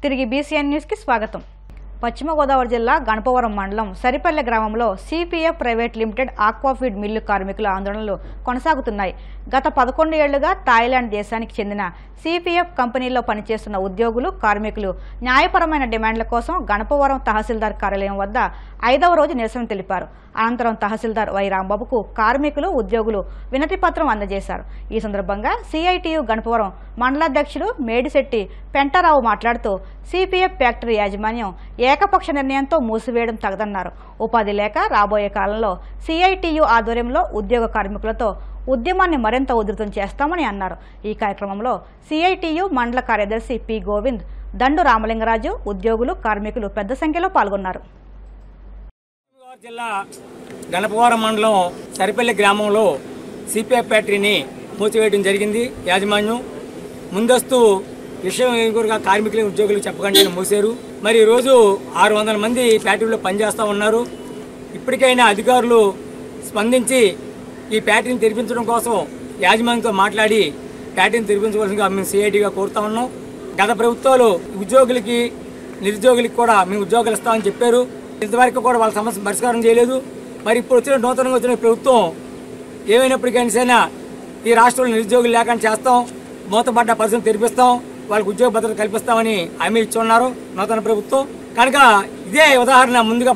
తిరిగి BCN news కి స్వాగతం. పశ్చిమ గోదావరి జిల్లా గణపవరం మండలం సరిపల్లె గ్రామంలో CPF private limited aqua feed mill కార్మికుల ఆందోళనలు కొనసాగుతున్నాయి. గత 11 ఏళ్లుగా థాయిలాండ్ దేశానికి చెందిన సిపిఎఫ్ కంపెనీలో పనిచేస్తున్న ఉద్యోగులు, కార్మికులు న్యాయపరమైన డిమాండ్ల కోసం గణపవరం తహసీల్దార్ కార్యాలయం వద్ద 5వ రోజు నిరసన తెలిపారు. అనంతరం తహసీల్దార్ వై రాంబాబుకు కార్మికులు, ఉద్యోగులు వినతి పత్రం అందజేశారు. ఈ సందర్భంగా సిఐటియు గణపవరం మండలాధ్యక్షుడు మేడిశెట్టి పెంటారావు మాట్లాడుతూ సిపిఎఫ్ ఫ్యాక్టరీ యాజమాన్యం ఏకపక్ష నిర్ణయంతో మూసివేయడం తగదన్నారు. ఉపాధి లేక రాబోయే కాలంలో సిఐటియు ఆధ్వర్యంలో ఉద్యోగ కార్మికులతో ఉద్యమాన్ని మరింత ఉధృతం చేస్తామని అన్నారు. ఈ కార్యక్రమంలో సిఐటియు మండల కార్యదర్శి పి గోవింద్, దండు రామలింగరాజు, ఉద్యోగులు, కార్మికులు పెద్ద సంఖ్యలో పాల్గొన్నారు. జిల్లా గణపవరం మండలం సరిపల్లి గ్రామంలో సిపిఎఫ్ ఫ్యాక్టరీని మూసివేయడం జరిగింది. యాజమాన్యం ముందస్తు విషయం ఎగురుగా కార్మికులు, ఉద్యోగులు చెప్పకుండా మూసారు. మరి ఈరోజు 600 మంది ఫ్యాక్టరీలో పనిచేస్తూ ఉన్నారు. ఇప్పటికైనా అధికారులు స్పందించి ఈ ఫ్యాక్టరీని తెరిపించడం కోసం యాజమాన్యంతో మాట్లాడి ఫ్యాక్టరీని తెరిపించవలసిందిగా మేము సిఐటిగా కోరుతా ఉన్నాం. గత ప్రభుత్వాలు ఉద్యోగులకి, నిరుద్యోగులకి కూడా మేము ఉద్యోగాలు ఇస్తామని చెప్పారు. ఇంతవరకు కూడా వాళ్ళ సమస్య పరిష్కారం చేయలేదు. మరి ఇప్పుడు నూతనంగా వచ్చిన ప్రభుత్వం ఏమైనప్పటికైనా ఈ రాష్ట్రంలో నిరుద్యోగులు లేకుండా చేస్తాం, మూతపడ్డ పరిస్థితిని తెరిపిస్తాం, వాళ్ళకి ఉద్యోగ భద్రత కల్పిస్తామని హామీ ఇచ్చున్నారు నూతన ప్రభుత్వం. కనుక ఇదే ఉదాహరణ ముందుగా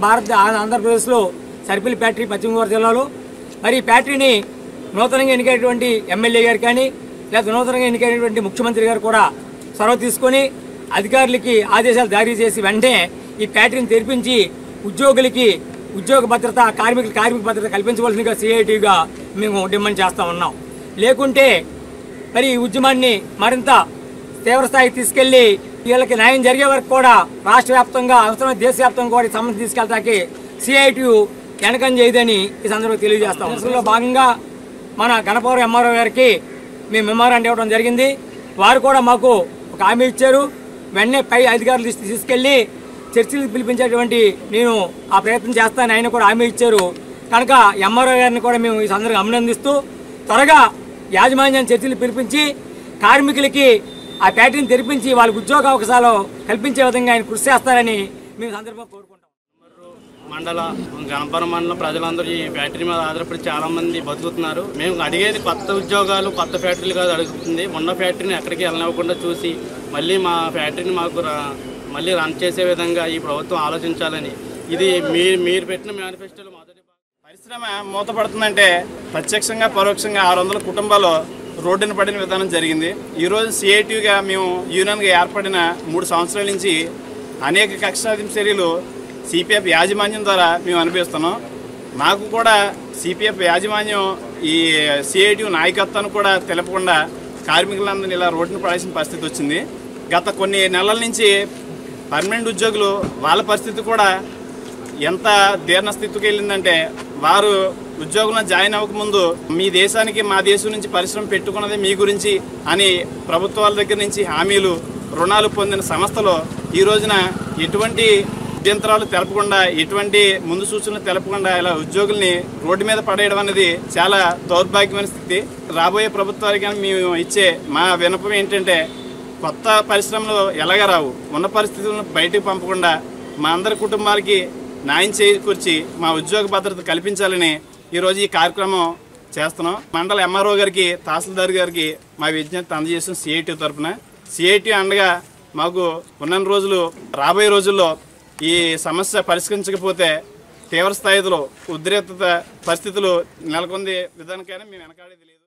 ఆంధ్రప్రదేశ్లో సరిపల్లి ఫ్యాక్టరీ పశ్చిమ గోదావరి జిల్లాలో మరి ఈ ఫ్యాక్టరీని నూతనంగా ఎన్నికైనటువంటి ఎమ్మెల్యే గారు కానీ లేదా నూతనంగా ఎన్నికైనటువంటి ముఖ్యమంత్రి గారు కూడా చొరవ తీసుకొని అధికారులకి ఆదేశాలు జారీ చేసి వెంటనే ఈ ఫ్యాక్టరీని తెరిపించి ఉద్యోగులకి ఉద్యోగ భద్రత, కార్మిక భద్రత కల్పించవలసిందిగా సిఐటిగా మేము డిమాండ్ చేస్తూ ఉన్నాం. లేకుంటే మరి ఈ ఉద్యమాన్ని మరింత తీవ్రస్థాయికి తీసుకెళ్లి వీళ్ళకి న్యాయం జరిగే వరకు కూడా రాష్ట్ర వ్యాప్తంగా, అవసరమైన దేశవ్యాప్తంగా కూడా సమస్య తీసుకెళ్తాకి సిఐటియు వెనకం చేయదని ఈ సందర్భంగా తెలియజేస్తాం. అందులో భాగంగా మన గణపవరం ఎంఆర్ఓ గారికి మేము మెమోరాండం ఇవ్వడం జరిగింది. వారు కూడా మాకు ఒక హామీ ఇచ్చారు. వెంటనే పై అధికారులు తీసుకెళ్లి చర్చలకు పిలిపించేటువంటి నేను ఆ ప్రయత్నం చేస్తానని ఆయన కూడా హామీ ఇచ్చారు. కనుక ఎంఆర్ఓ గారిని కూడా మేము ఈ సందర్భంగా అభినందిస్తూ త్వరగా యాజమాన్యాన్ని చర్చలు పిలిపించి కార్మికులకి ఆ ఫ్యాక్టరీని తెరిపించి వాళ్ళకి ఉద్యోగ అవకాశాలు కల్పించే విధంగా ఆయన కృషి చేస్తారని మేము సందర్భంగా కోరుకుంటాం. గణపవరం మండలం ప్రజలందరూ ఈ ఫ్యాక్టరీ మీద ఆధారపడి చాలా మంది బతుకుతున్నారు. మేము అడిగేది కొత్త ఉద్యోగాలు, కొత్త ఫ్యాక్టరీలు కాదు అడుగుతుంది. ఉన్న ఫ్యాక్టరీని ఎక్కడికి వెళ్ళనివ్వకుండా చూసి మళ్ళీ మా ఫ్యాక్టరీని మాకు మళ్ళీ రన్ చేసే విధంగా ఈ ప్రభుత్వం ఆలోచించాలని ఇది మీరు పెట్టిన మేనిఫెస్టోలో మొదటి పరిశ్రమ మూతపడుతుందంటే ప్రత్యక్షంగా పరోక్షంగా 600 కుటుంబాలు రోడ్డున పడిన విధానం జరిగింది. ఈరోజు సిఐటిగా మేము యూనియన్గా ఏర్పడిన 3 సంవత్సరాల నుంచి అనేక కక్షాధింపు చర్యలు సిపిఎఫ్ యాజమాన్యం ద్వారా మేము అనిపిస్తున్నాం. మాకు కూడా సిపిఎఫ్ యాజమాన్యం ఈ సిఐటి నాయకత్వాన్ని కూడా తెలపకుండా కార్మికులందరినీ ఇలా రోడ్డున పడాల్సిన పరిస్థితి వచ్చింది. గత కొన్ని నెలల నుంచి పర్మనెంట్ ఉద్యోగులు వాళ్ళ పరిస్థితి కూడా ఎంత దీర్ణ స్థితికి వెళ్ళిందంటే వారు ఉద్యోగంలో జాయిన్ అవ్వకముందు మీ దేశానికి మా దేశం నుంచి పరిశ్రమ పెట్టుకున్నది మీ గురించి అని ప్రభుత్వాల దగ్గర నుంచి హామీలు, రుణాలు పొందిన సంస్థలు ఈ రోజున ఎటువంటి అభ్యంతరాలు తెలపకుండా, ఎటువంటి ముందు సూచనలు తెలపకుండా ఇలా ఉద్యోగుల్ని రోడ్డు మీద పడేయడం అనేది చాలా దౌర్భాగ్యమైన స్థితి. రాబోయే ప్రభుత్వానికి మేము ఇచ్చే మా విన్నపం ఏంటంటే కొత్త పరిశ్రమలు ఎలాగ రావు, ఉన్న పరిస్థితులను బయటకు పంపకుండా మా అందరి కుటుంబాలకి న్యాయం చేకూర్చి మా ఉద్యోగ భద్రత కల్పించాలని ఈరోజు ఈ కార్యక్రమం చేస్తున్నాం. మండల ఎంఆర్ఓ గారికి, తహసీల్దార్ గారికి మా విజ్ఞప్తి అందజేసిన సిఐటి తరఫున. సిఐటి అండగా మాకు ఉన్న రోజులు, రాబోయే రోజుల్లో ఈ సమస్య పరిష్కరించకపోతే తీవ్ర స్థాయిలో ఉద్రిక్తత పరిస్థితులు నెలకొంది విధానికైనా మేము వెనకాడేది లేదు.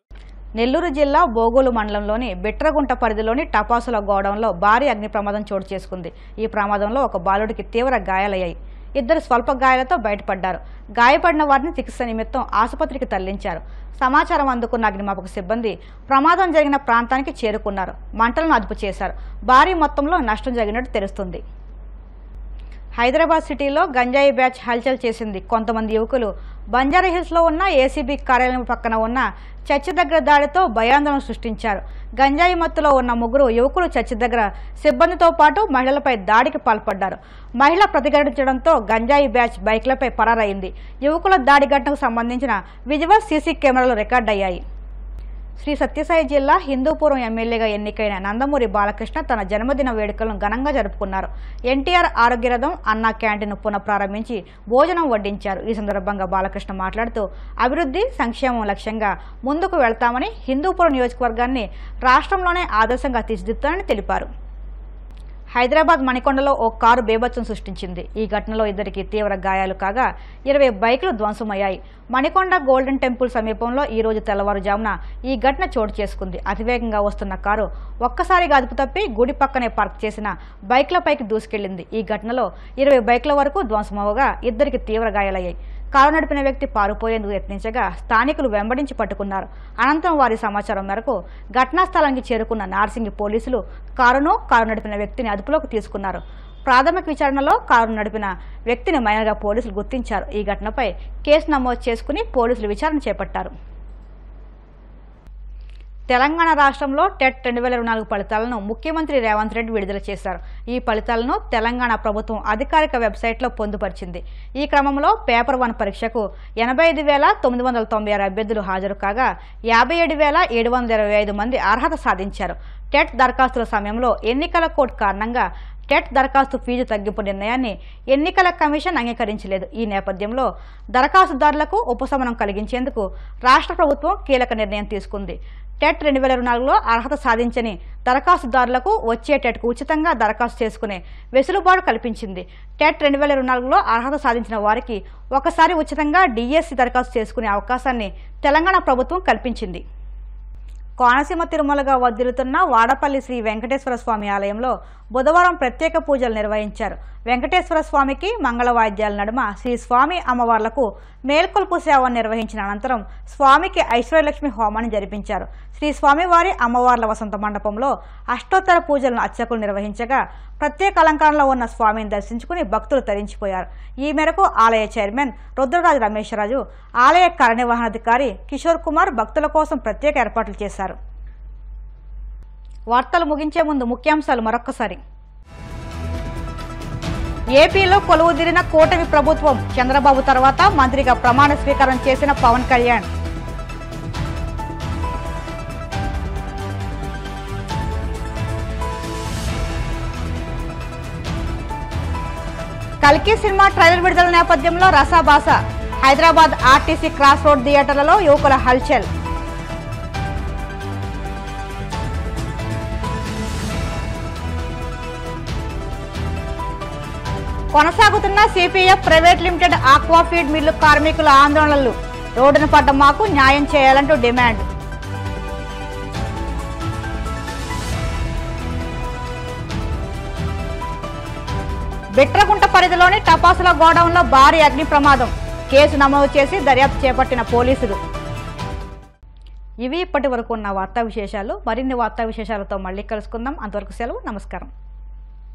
నెల్లూరు జిల్లా బోగోలు మండలంలోని బిట్రగుంట పరిధిలోని టపాసుల గోడౌన్లో భారీ అగ్ని ప్రమాదం చోటు చేసుకుంది. ఈ ప్రమాదంలో ఒక బాలుడికి తీవ్ర గాయాలయ్యాయి. 2 స్వల్ప గాయాలతో బయటపడ్డారు. గాయపడిన వారిని చికిత్స నిమిత్తం ఆసుపత్రికి తరలించారు. సమాచారం అందుకున్న అగ్నిమాపక సిబ్బంది ప్రమాదం జరిగిన ప్రాంతానికి చేరుకున్నారు. మంటలను అదుపు చేశారు. భారీ మొత్తంలో నష్టం జరిగినట్టు తెలుస్తుంది. హైదరాబాద్ సిటీలో గంజాయి బ్యాచ్ హల్చల్ చేసింది. కొంతమంది యువకులు బంజారాహిల్స్లో ఉన్న ఏసీబీ కార్యాలయం పక్కన ఉన్న చర్చి దగ్గర దాడితో భయాందోళన సృష్టించారు. గంజాయి మత్తులో ఉన్న 3 యువకులు చర్చి దగ్గర సిబ్బందితో పాటు మహిళలపై దాడికి పాల్పడ్డారు. మహిళ ప్రతిఘటించడంతో గంజాయి బ్యాచ్ బైక్లపై పరారైంది. యువకుల దాడి ఘటనకు సంబంధించిన విజువల్ సీసీ కెమెరాలు రికార్డయ్యాయి. శ్రీ సత్యసాయి జిల్లా హిందూపురం ఎమ్మెల్యేగా ఎన్నికైన నందమూరి బాలకృష్ణ తన జన్మదిన వేడుకలను ఘనంగా జరుపుకున్నారు. ఎన్టీఆర్ ఆరోగ్య రథం అన్నా క్యాంటీన్ పునఃప్రారంభించి భోజనం వడ్డించారు. ఈ సందర్భంగా బాలకృష్ణ మాట్లాడుతూ అభివృద్ధి సంక్షేమం లక్ష్యంగా ముందుకు వెళ్తామని, హిందూపురం నియోజకవర్గాన్ని రాష్ట్రంలోనే ఆదర్శంగా తీర్చిదిద్దుతానని తెలిపారు. హైదరాబాద్ మణికొండలో ఓ కారు బేభత్సం సృష్టించింది. ఈ ఘటనలో ఇద్దరికి తీవ్ర గాయాలు కాగా 20 బైకులు ధ్వంసమయ్యాయి. మణికొండ గోల్డెన్ టెంపుల్ సమీపంలో ఈ రోజు తెల్లవారుజామున ఈ ఘటన చోటు చేసుకుంది. అతివేగంగా వస్తున్న కారు ఒక్కసారిగా అదుపు తప్పి గుడి పక్కనే పార్క్ చేసిన బైక్లపైకి దూసుకెళ్లింది. ఈ ఘటనలో 20 బైకుల వరకు ధ్వంసమవగా ఇద్దరికి తీవ్ర గాయాలయ్యాయి. కారు నడిపిన వ్యక్తి పారిపోయేందుకు యత్నించగా స్థానికులు వెంబడించి పట్టుకున్నారు. అనంతరం వారి సమాచారం మేరకు ఘటనా స్థలానికి చేరుకున్న నార్సింగి పోలీసులు కారు నడిపిన వ్యక్తిని అదుపులోకి తీసుకున్నారు. ప్రాథమిక విచారణలో కారు నడిపిన వ్యక్తిని మైనర్గా పోలీసులు గుర్తించారు. ఈ ఘటనపై కేసు నమోదు చేసుకుని పోలీసులు విచారణ చేపట్టారు. తెలంగాణ రాష్ట్రంలో టెట్ 2024 ఫలితాలను ముఖ్యమంత్రి రేవంత్ రెడ్డి విడుదల చేశారు. ఈ ఫలితాలను తెలంగాణ ప్రభుత్వం అధికారిక వెబ్సైట్లో పొందుపరిచింది. ఈ క్రమంలో పేపర్ 1 పరీక్షకు 85,996 అభ్యర్థులు హాజరు కాగా 57,725 మంది అర్హత సాధించారు. టెట్ దరఖాస్తుల సమయంలో ఎన్నికల కోడ్ కారణంగా టెట్ దరఖాస్తు ఫీజు తగ్గింపు నిర్ణయాన్ని ఎన్నికల కమిషన్ అంగీకరించలేదు. ఈ నేపథ్యంలో దరఖాస్తుదారులకు ఉపశమనం కలిగించేందుకు రాష్ట్ర ప్రభుత్వం కీలక నిర్ణయం తీసుకుంది. టెట్ 2024లో అర్హత సాధించని దరఖాస్తుదారులకు వచ్చే టెట్కు ఉచితంగా దరఖాస్తు చేసుకునే వెసులుబాటు కల్పించింది. టెట్ 2024లో అర్హత సాధించిన వారికి ఒకసారి ఉచితంగా డిఎస్సి దరఖాస్తు చేసుకునే అవకాశాన్ని తెలంగాణ ప్రభుత్వం కల్పించింది. కోనసీమ తిరుమలగా వర్ధిల్లుతున్న వాడపల్లి శ్రీ వెంకటేశ్వర స్వామి ఆలయంలో బుధవారం ప్రత్యేక పూజలు నిర్వహించారు. వెంకటేశ్వర స్వామికి మంగళ వాయిద్యాల నడుమ శ్రీ స్వామి అమ్మవార్లకు మేల్కొల్పు సేవ నిర్వహించిన అనంతరం స్వామికి ఐశ్వర్యలక్ష్మి హోమాన్ని జరిపించారు. శ్రీ స్వామివారి అమ్మవార్ల వసంత మండపంలో అష్టోత్తర పూజలను అర్చకులు నిర్వహించగా ప్రత్యేక అలంకారంలో ఉన్న స్వామిని దర్శించుకుని భక్తులు తరించిపోయారు. ఈ మేరకు ఆలయ చైర్మన్ రుద్రరాజు రమేశ్వరరాజు, ఆలయ కార్యనిర్వహణాధికారి కిషోర్ కుమార్ భక్తుల కోసం ప్రత్యేక ఏర్పాట్లు చేశారు. వార్తలు ముగించే ముందు ముఖ్యాంశాలు మరొక్కసారి. ఏపీలో కొలువుదీరిన కూటమి ప్రభుత్వం, చంద్రబాబు తర్వాత మంత్రిగా ప్రమాణ స్వీకారం చేసిన పవన్ కళ్యాణ్. కల్కి సినిమా ట్రైలర్ విడుదల నేపథ్యంలో రసాబాస. హైదరాబాద్ ఆర్టీసీ క్రాస్ రోడ్ థియేటర్లలో యువకుల హల్చల్. కొనసాగుతున్న CPF private limited aqua feed mill కార్మికుల ఆందోళనలు. రోడ్డున పడ్డ మాకు న్యాయం చేయాలంటూ డిమాండ్. బిట్రగుంట పరిధిలోని టపాసుల గోడౌన్లో భారీ అగ్ని ప్రమాదం. కేసు నమోదు చేసి దర్యాప్తు చేపట్టిన పోలీసులు. ఇవి ఇప్పటి వరకు ఉన్న వార్తా విశేషాలు. మరిన్ని వార్తా విశేషాలతో మళ్ళీ కలుసుకుందాం. అంతవరకు సెలవు. నమస్కారం.